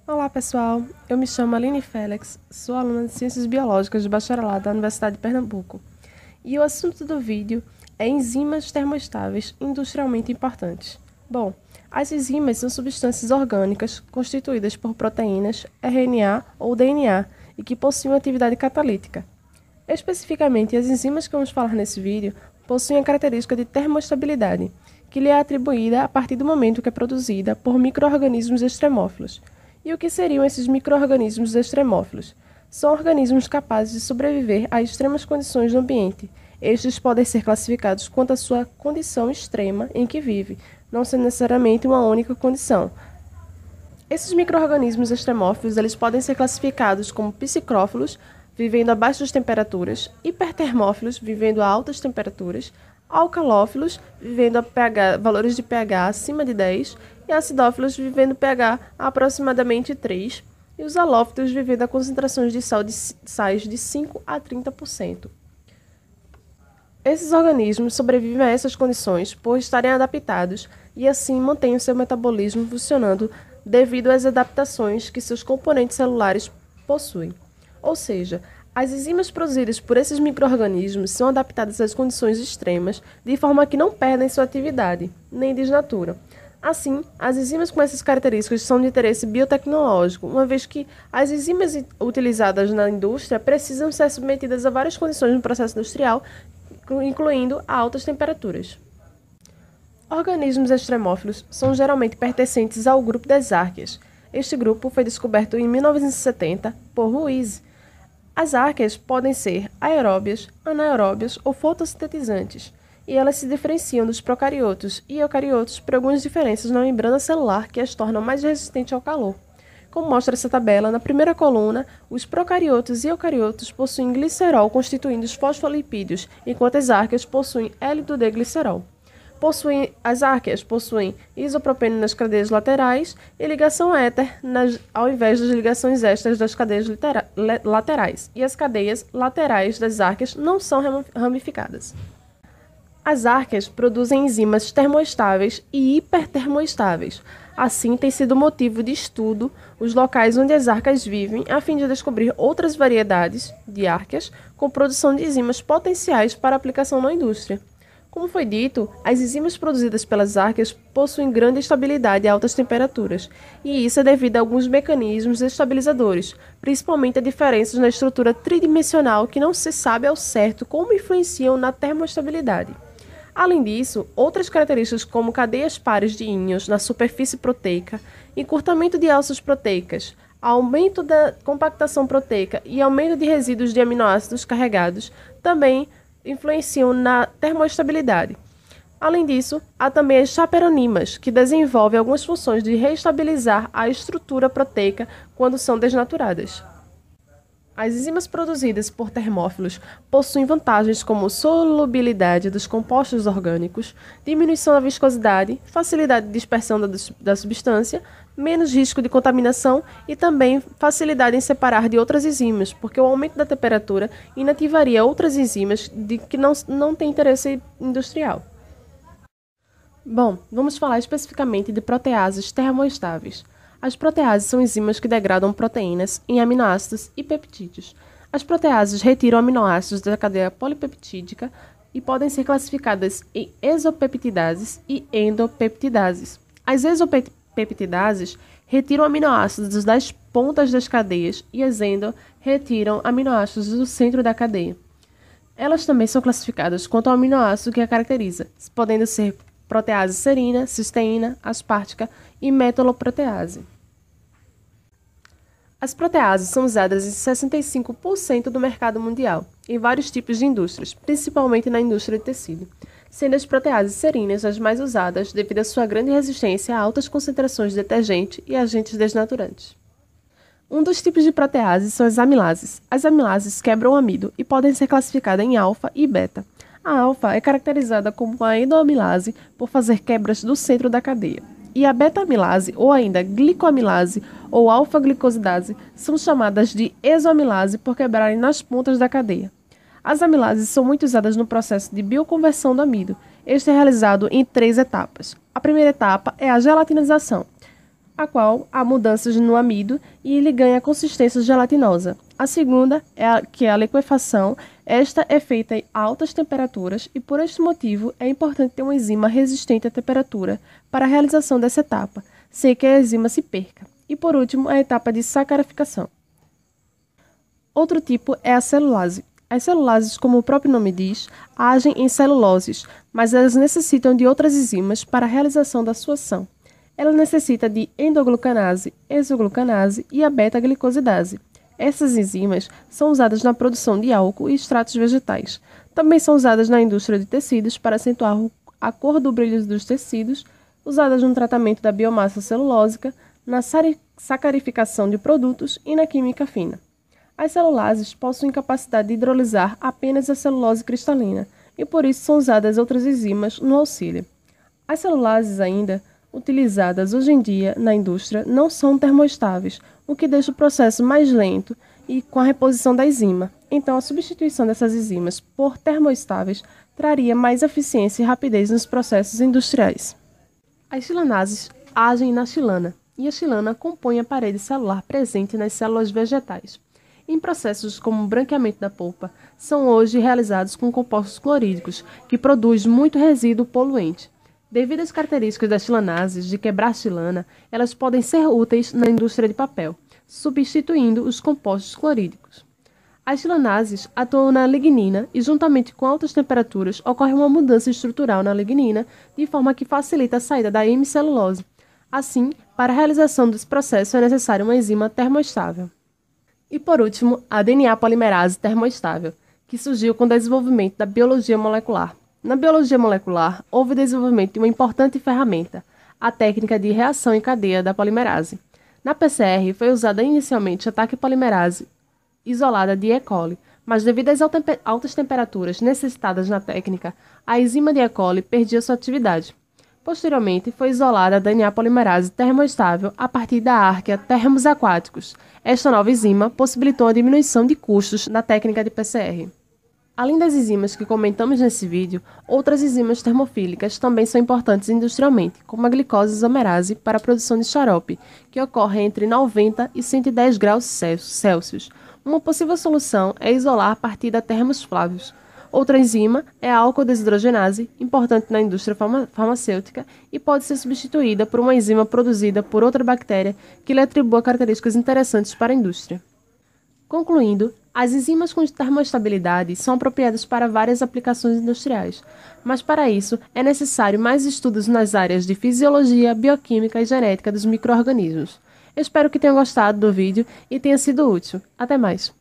Olá pessoal, eu me chamo Aline Félix, sou aluna de Ciências Biológicas de bacharelado da Universidade de Pernambuco. E o assunto do vídeo é enzimas termoestáveis industrialmente importantes. Bom, as enzimas são substâncias orgânicas constituídas por proteínas, RNA ou DNA e que possuem atividade catalítica. Especificamente, as enzimas que vamos falar nesse vídeo possuem a característica de termoestabilidade, que lhe é atribuída a partir do momento que é produzida por micro-organismos extremófilos. E o que seriam esses micro-organismos extremófilos? São organismos capazes de sobreviver a extremas condições do ambiente. Estes podem ser classificados quanto à sua condição extrema em que vive, não sendo necessariamente uma única condição. Esses micro-organismos extremófilos eles podem ser classificados como psicrófilos, vivendo a baixas temperaturas, hipertermófilos, vivendo a altas temperaturas, alcalófilos, vivendo a valores de pH acima de 10, e acidófilos, vivendo pH a aproximadamente 3, e os halófitos, vivendo a concentrações de sais de 5 a 30%. Esses organismos sobrevivem a essas condições por estarem adaptados e assim mantêm o seu metabolismo funcionando devido às adaptações que seus componentes celulares possuem. Ou seja, as enzimas produzidas por esses micro-organismos são adaptadas às condições extremas, de forma que não perdem sua atividade, nem desnaturam. Assim, as enzimas com essas características são de interesse biotecnológico, uma vez que as enzimas utilizadas na indústria precisam ser submetidas a várias condições no processo industrial, incluindo a altas temperaturas. Organismos extremófilos são geralmente pertencentes ao grupo das árqueas. Este grupo foi descoberto em 1970 por Ruiz. As árqueas podem ser aeróbias, anaeróbias ou fotossintetizantes, e elas se diferenciam dos procariotos e eucariotos por algumas diferenças na membrana celular que as tornam mais resistentes ao calor. Como mostra essa tabela, na primeira coluna, os procariotos e eucariotos possuem glicerol constituindo os fosfolipídios, enquanto as árqueas possuem L-D-glicerol. As árqueas possuem isopropeno nas cadeias laterais e ligação éter ao invés das ligações ésteres das cadeias laterais, e as cadeias laterais das árqueas não são ramificadas. As árqueas produzem enzimas termoestáveis e hipertermoestáveis. Assim, tem sido motivo de estudo os locais onde as árqueas vivem, a fim de descobrir outras variedades de árqueas com produção de enzimas potenciais para aplicação na indústria. Como foi dito, as enzimas produzidas pelas árqueas possuem grande estabilidade a altas temperaturas, e isso é devido a alguns mecanismos estabilizadores, principalmente a diferenças na estrutura tridimensional que não se sabe ao certo como influenciam na termoestabilidade. Além disso, outras características como cadeias pares de íons na superfície proteica, encurtamento de alças proteicas, aumento da compactação proteica e aumento de resíduos de aminoácidos carregados também influenciam na termoestabilidade. Além disso, há também as chaperonimas, que desenvolvem algumas funções de reestabilizar a estrutura proteica quando são desnaturadas. As enzimas produzidas por termófilos possuem vantagens como solubilidade dos compostos orgânicos, diminuição da viscosidade, facilidade de dispersão da substância, menos risco de contaminação e também facilidade em separar de outras enzimas, porque o aumento da temperatura inativaria outras enzimas que não têm interesse industrial. Bom, vamos falar especificamente de proteases termoestáveis. As proteases são enzimas que degradam proteínas em aminoácidos e peptídeos. As proteases retiram aminoácidos da cadeia polipeptídica e podem ser classificadas em exopeptidases e endopeptidases. As exopeptidases retiram aminoácidos das pontas das cadeias e as endo retiram aminoácidos do centro da cadeia. Elas também são classificadas quanto ao aminoácido que a caracteriza, podendo ser protease serina, cisteína, aspartica e metaloprotease. As proteases são usadas em 65% do mercado mundial, em vários tipos de indústrias, principalmente na indústria de tecido, sendo as proteases serinas as mais usadas devido à sua grande resistência a altas concentrações de detergente e agentes desnaturantes. Um dos tipos de proteases são as amilases. As amilases quebram o amido e podem ser classificadas em alfa e beta. A alfa é caracterizada como uma endoamilase por fazer quebras do centro da cadeia. E a beta-amilase, ou ainda glicoamilase ou alfa-glicosidase, são chamadas de exoamilase por quebrarem nas pontas da cadeia. As amilases são muito usadas no processo de bioconversão do amido. Este é realizado em 3 etapas. A primeira etapa é a gelatinização. a qual há mudanças no amido e ele ganha consistência gelatinosa. A segunda que é a liquefação. Esta é feita em altas temperaturas e, por este motivo, é importante ter uma enzima resistente à temperatura para a realização dessa etapa, sem que a enzima se perca. E, por último, a etapa de sacarificação. Outro tipo é a celulase. As celulases, como o próprio nome diz, agem em celuloses, mas elas necessitam de outras enzimas para a realização da sua ação. Ela necessita de endoglucanase, exoglucanase e a beta-glicosidase. Essas enzimas são usadas na produção de álcool e extratos vegetais. Também são usadas na indústria de tecidos para acentuar a cor do brilho dos tecidos, usadas no tratamento da biomassa celulósica, na sacarificação de produtos e na química fina. As celulases possuem capacidade de hidrolisar apenas a celulose cristalina e por isso são usadas outras enzimas no auxílio. As celulases ainda utilizadas hoje em dia na indústria não são termoestáveis, o que deixa o processo mais lento e com a reposição da enzima. Então, a substituição dessas enzimas por termoestáveis traria mais eficiência e rapidez nos processos industriais. As xilanases agem na xilana, e a xilana compõe a parede celular presente nas células vegetais. Em processos como o branqueamento da polpa, são hoje realizados com compostos clorídricos, que produzem muito resíduo poluente. Devido às características das xilanases de quebrar xilana, elas podem ser úteis na indústria de papel, substituindo os compostos clorídricos. As xilanases atuam na lignina e, juntamente com altas temperaturas, ocorre uma mudança estrutural na lignina, de forma que facilita a saída da hemicelulose. Assim, para a realização desse processo é necessária uma enzima termoestável. E, por último, a DNA polimerase termoestável, que surgiu com o desenvolvimento da biologia molecular. Na biologia molecular, houve o desenvolvimento de uma importante ferramenta, a técnica de reação em cadeia da polimerase. Na PCR, foi usada inicialmente a taquipolimerase isolada de E. coli, mas devido às altas temperaturas necessitadas na técnica, a enzima de E. coli perdia sua atividade. Posteriormente, foi isolada a DNA polimerase termoestável a partir da árquea termos aquáticos. Esta nova enzima possibilitou a diminuição de custos na técnica de PCR. Além das enzimas que comentamos nesse vídeo, outras enzimas termofílicas também são importantes industrialmente, como a glicose isomerase para a produção de xarope, que ocorre entre 90 e 110 graus Celsius. Uma possível solução é isolar a partir da termos flávios. Outra enzima é a álcool desidrogenase, importante na indústria farmacêutica e pode ser substituída por uma enzima produzida por outra bactéria que lhe atribua características interessantes para a indústria. Concluindo, as enzimas com termoestabilidade são apropriadas para várias aplicações industriais, mas para isso é necessário mais estudos nas áreas de fisiologia, bioquímica e genética dos micro-organismos. Eu espero que tenham gostado do vídeo e tenha sido útil. Até mais!